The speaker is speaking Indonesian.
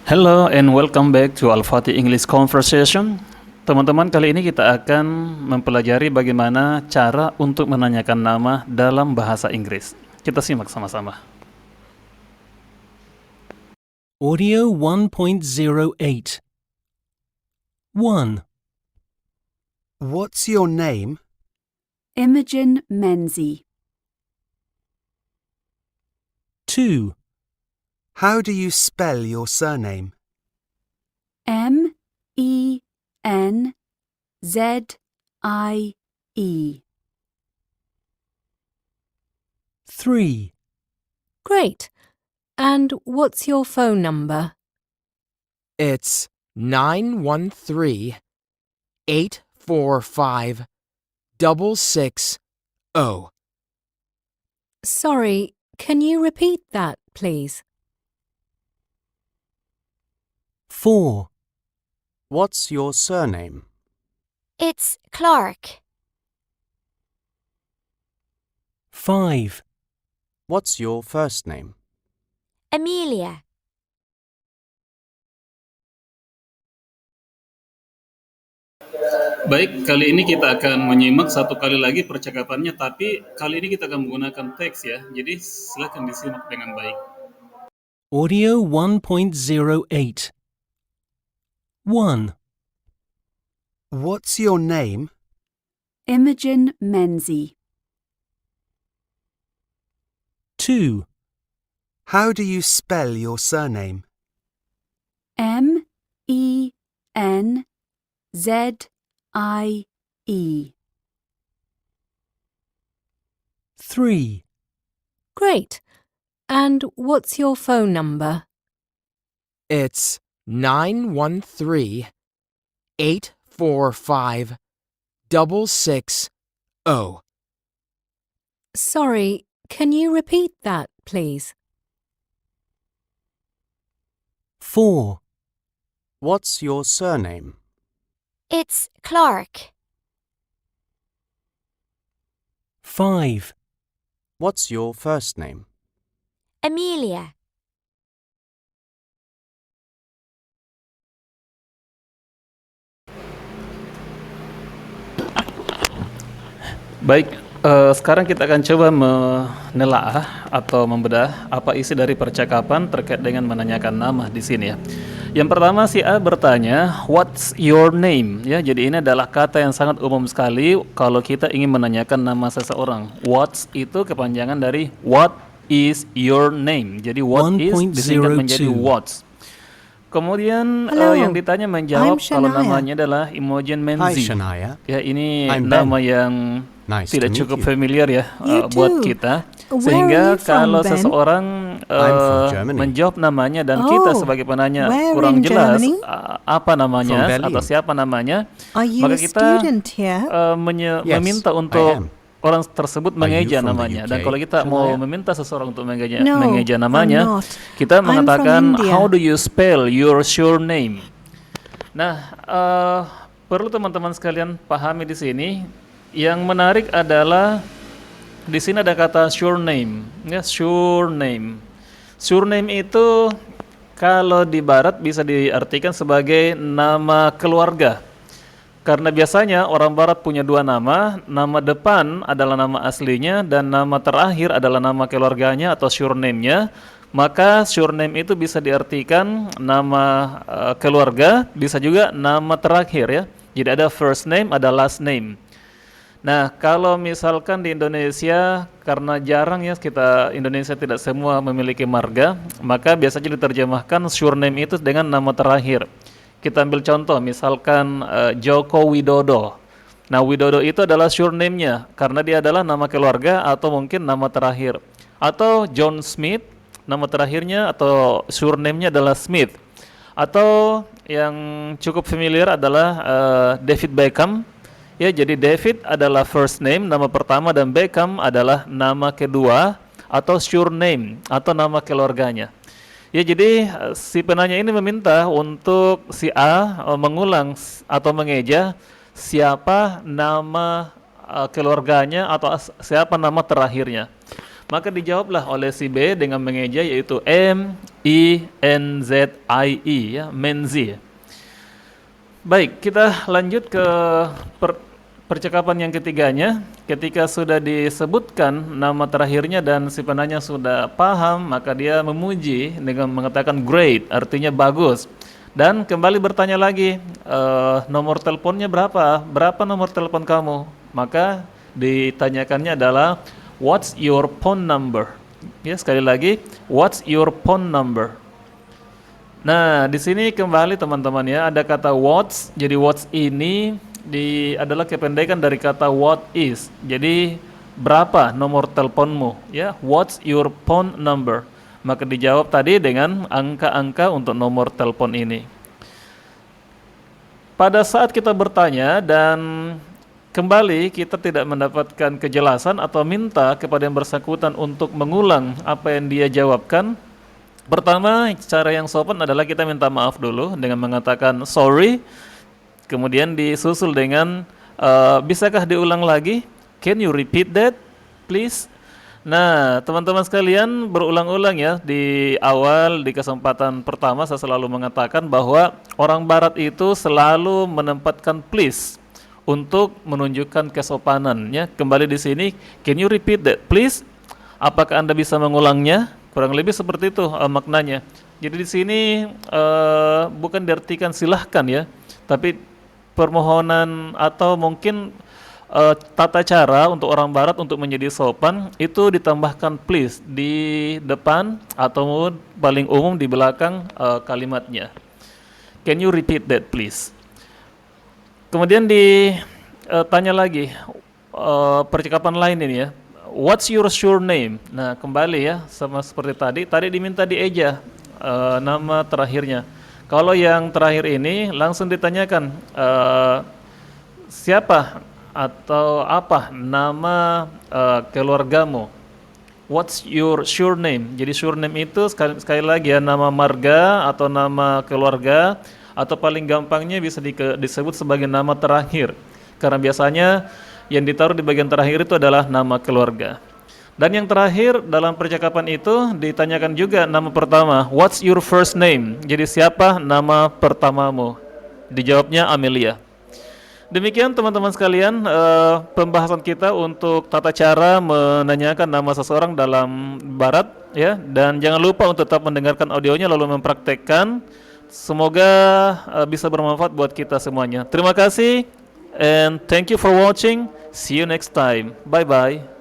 Hello and welcome back to Al-Fatih English Conversation. Teman-teman, kali ini kita akan mempelajari bagaimana cara untuk menanyakan nama dalam bahasa Inggris. Kita simak sama-sama. Audio 1.08 1. What's your name? Imogen Menzies. 2. How do you spell your surname? Menzie. 3. Great. And what's your phone number? It's 913-845-660. Sorry, can you repeat that, please? 4. What's your surname? It's Clark. 5. What's your first name? Amelia. Baik, kali ini kita akan menyimak satu kali lagi percakapannya, tapi kali ini kita akan menggunakan teks ya. Jadi silakan disimak dengan baik. Audio 1.08 1. What's your name? Imogen Menzies. 2. How do you spell your surname? Menzie. 3. Great. And what's your phone number? It's 913-845-660. Sorry, can you repeat that, please? 4. What's your surname? It's Clark. 5. What's your first name? Amelia. Baik, sekarang kita akan coba menelaah atau membedah apa isi dari percakapan terkait dengan menanyakan nama di sini ya. Yang pertama si A bertanya, "What's your name?" Ya, jadi ini adalah kata yang sangat umum sekali kalau kita ingin menanyakan nama seseorang. What's itu kepanjangan dari what is your name. Jadi what is disingkat menjadi 1.02. what's. Kemudian Hello, yang ditanya menjawab I'm kalau Shania. namanya adalah Imogen Menzies. Shania. Ya, ini I'm nama Ben. yang Nice tidak to meet cukup you. familiar ya You buat too. kita. Where Sehingga are you from, kalau Ben? seseorang I'm from Germany. menjawab namanya dan Oh, kita sebagai penanya where kurang in jelas Germany? Apa namanya From Berlin. atau siapa namanya, Are you maka a kita student here? Yes, meminta I untuk am. orang tersebut Are you mengeja from the namanya. UK, Dan kalau kita mau Shania? meminta seseorang untuk mengeja No, namanya, I'm not. kita I'm from mengatakan India. how do you spell your surname. Nah, perlu teman-teman sekalian pahami di sini. Yang menarik adalah di sini ada kata surname, ya, surname. Surname itu kalau di barat bisa diartikan sebagai nama keluarga. Karena biasanya orang barat punya dua nama depan adalah nama aslinya dan nama terakhir adalah nama keluarganya atau surname-nya. Maka surname itu bisa diartikan nama keluarga, bisa juga nama terakhir ya. Jadi ada first name, ada last name. Nah, kalau misalkan di Indonesia, karena jarang ya kita Indonesia tidak semua memiliki marga, maka biasanya diterjemahkan surname itu dengan nama terakhir. Kita ambil contoh, misalkan Joko Widodo. Nah, Widodo itu adalah surname-nya karena dia adalah nama keluarga atau mungkin nama terakhir. Atau John Smith, nama terakhirnya atau surname-nya adalah Smith. Atau yang cukup familiar adalah David Beckham. Ya, jadi David adalah first name, nama pertama, dan Beckham adalah nama kedua atau surname atau nama keluarganya. Ya, jadi si penanya ini meminta untuk si A mengulang atau mengeja siapa nama keluarganya atau siapa nama terakhirnya. Maka dijawablah oleh si B dengan mengeja yaitu ya, Menzie. Baik, kita lanjut ke percakapan yang ketiganya. Ketika sudah disebutkan nama terakhirnya dan si penanya sudah paham, maka dia memuji dengan mengatakan great, artinya bagus. Dan kembali bertanya lagi, nomor teleponnya berapa? Berapa nomor telepon kamu? Maka ditanyakannya adalah what's your phone number? Ya, sekali lagi, what's your phone number? Nah, di sini kembali teman-teman ya, ada kata what's. Jadi what's ini adalah kependekan dari kata what is. Jadi berapa nomor teleponmu? Ya, what's your phone number? Maka dijawab tadi dengan angka-angka untuk nomor telepon ini. Pada saat kita bertanya dan kembali kita tidak mendapatkan kejelasan atau minta kepada yang bersangkutan untuk mengulang apa yang dia jawabkan, pertama, cara yang sopan adalah kita minta maaf dulu dengan mengatakan sorry, kemudian disusul dengan bisakah diulang lagi? Can you repeat that, please? Nah, teman-teman sekalian, berulang-ulang ya di awal, di kesempatan pertama saya selalu mengatakan bahwa orang barat itu selalu menempatkan please untuk menunjukkan kesopanannya. Kembali di sini, can you repeat that, please? Apakah Anda bisa mengulangnya? Kurang lebih seperti itu maknanya. Jadi di sini bukan diartikan silahkan ya, tapi permohonan atau mungkin tata cara untuk orang barat untuk menjadi sopan itu ditambahkan please di depan atau paling umum di belakang kalimatnya. Can you repeat that, please? Kemudian ditanya lagi percakapan lain ini ya. What's your surname? Nah, kembali ya sama seperti tadi. Tadi diminta dieja nama terakhirnya. Kalau yang terakhir ini langsung ditanyakan siapa atau apa nama keluargamu? What's your surname? Jadi surname itu sekali lagi ya nama marga atau nama keluarga, atau paling gampangnya bisa disebut sebagai nama terakhir. Karena biasanya yang ditaruh di bagian terakhir itu adalah nama keluarga. Dan yang terakhir dalam percakapan itu ditanyakan juga nama pertama. What's your first name? Jadi siapa nama pertamamu? Dijawabnya Amelia. Demikian teman-teman sekalian pembahasan kita untuk tata cara menanyakan nama seseorang dalam barat ya. Dan jangan lupa untuk tetap mendengarkan audionya lalu mempraktekkan. Semoga bisa bermanfaat buat kita semuanya. Terima kasih and thank you for watching. See you next time. Bye bye.